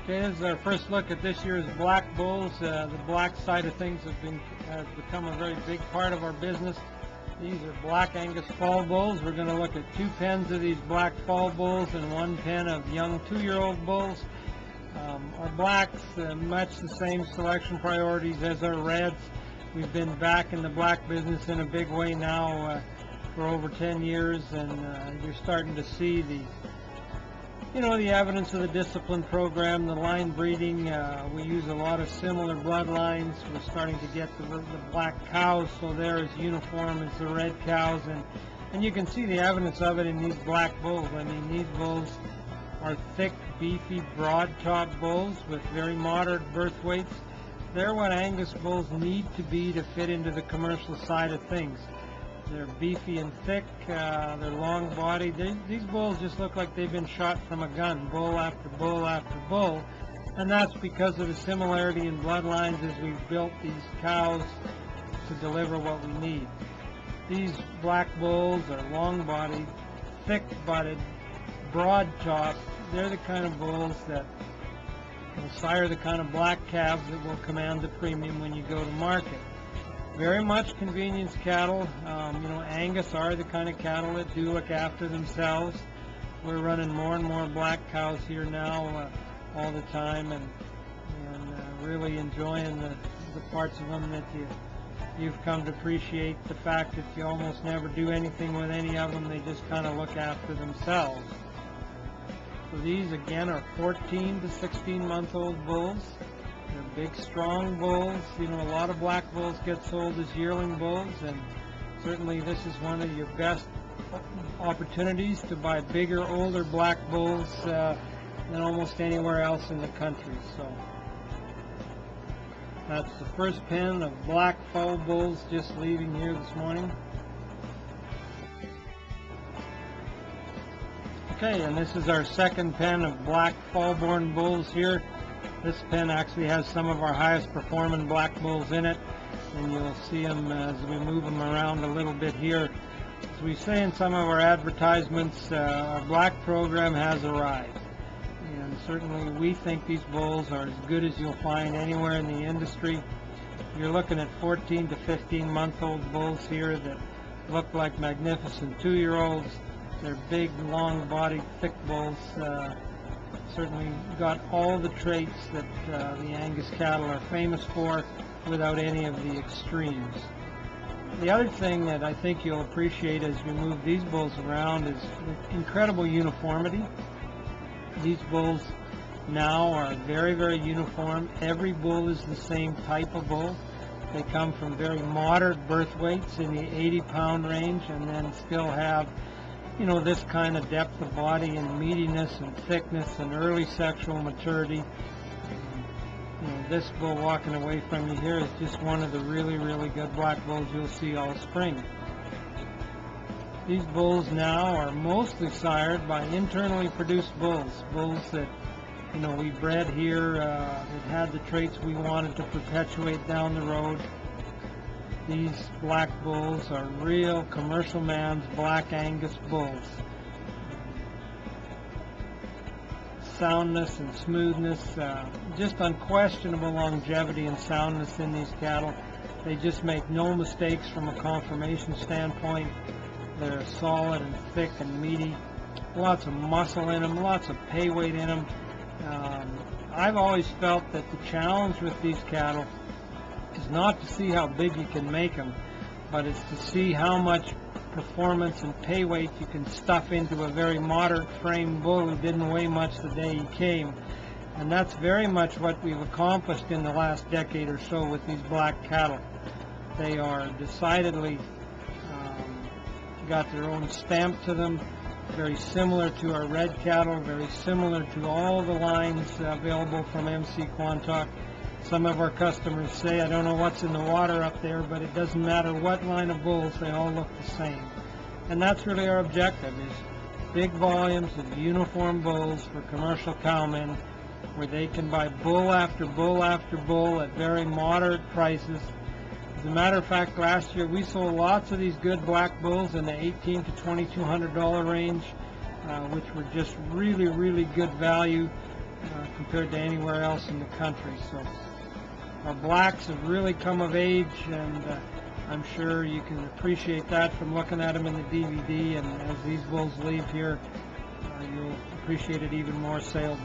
Okay, this is our first look at this year's black bulls. The black side of things has become a very big part of our business. These are black Angus fall bulls. We're going to look at 2 pens of these black fall bulls and 1 pen of young 2-year-old bulls. Our blacks match the same selection priorities as our reds. We've been back in the black business in a big way now for over 10 years, and you're starting to see the evidence of the discipline program, the line breeding. We use a lot of similar bloodlines. We're starting to get the black cows, so they're as uniform as the red cows, and you can see the evidence of it in these black bulls. I mean, these bulls are thick, beefy, broad-top bulls with very moderate birth weights. They're what Angus bulls need to be to fit into the commercial side of things. They're beefy and thick, they're long-bodied. These bulls just look like they've been shot from a gun, bull after bull after bull, and that's because of the similarity in bloodlines as we've built these cows to deliver what we need. These black bulls are long-bodied, thick-butted, broad-topped. They're the kind of bulls that will sire the kind of black calves that will command the premium when you go to market. Very much convenience cattle. Angus are the kind of cattle that do look after themselves. We're running more and more black cows here now all the time, and really enjoying the parts of them that you've come to appreciate. The fact that you almost never do anything with any of them. They just kind of look after themselves. So these again are 14 to 16-month-old bulls. They're big, strong bulls. A lot of black bulls get sold as yearling bulls, and certainly this is one of your best opportunities to buy bigger, older black bulls than almost anywhere else in the country. So that's the first pen of black fall bulls just leaving here this morning. Okay, and this is our second pen of black fall-born bulls here. This pen actually has some of our highest performing black bulls in it, and you'll see them as we move them around a little bit here. As we say in some of our advertisements, our black program has arrived, and certainly we think these bulls are as good as you'll find anywhere in the industry. You're looking at 14 to 15-month-old bulls here that look like magnificent 2-year-olds. They're big, long-bodied, thick bulls. Certainly got all the traits that the Angus cattle are famous for without any of the extremes. The other thing that I think you'll appreciate as we move these bulls around is the incredible uniformity. These bulls now are very, very uniform. Every bull is the same type of bull. They come from very moderate birth weights in the 80-pound range, and then still have this kind of depth of body and meatiness and thickness and early sexual maturity. This bull walking away from you here is just one of the really, really good black bulls you'll see all spring. These bulls now are mostly sired by internally produced bulls that we bred here that had the traits we wanted to perpetuate down the road. These black bulls are real commercial man's black Angus bulls. Soundness and smoothness, just unquestionable longevity and soundness in these cattle. They just make no mistakes from a conformation standpoint. They're solid and thick and meaty, lots of muscle in them, lots of pay weight in them. I've always felt that the challenge with these cattle is not to see how big you can make them, but it's to see how much performance and pay weight you can stuff into a very moderate frame bull who didn't weigh much the day he came. And that's very much what we've accomplished in the last decade or so with these black cattle. They are decidedly got their own stamp to them, very similar to our red cattle, very similar to all the lines available from MC Quantock. Some of our customers say, I don't know what's in the water up there, but it doesn't matter what line of bulls, they all look the same. And that's really our objective, is big volumes of uniform bulls for commercial cowmen, where they can buy bull after bull after bull at very moderate prices. As a matter of fact, last year we sold lots of these good black bulls in the $1,800 to $2,200 range, which were just really, really good value. compared to anywhere else in the country. So our blacks have really come of age, and I'm sure you can appreciate that from looking at them in the DVD, and as these bulls leave here, you'll appreciate it even more sale day.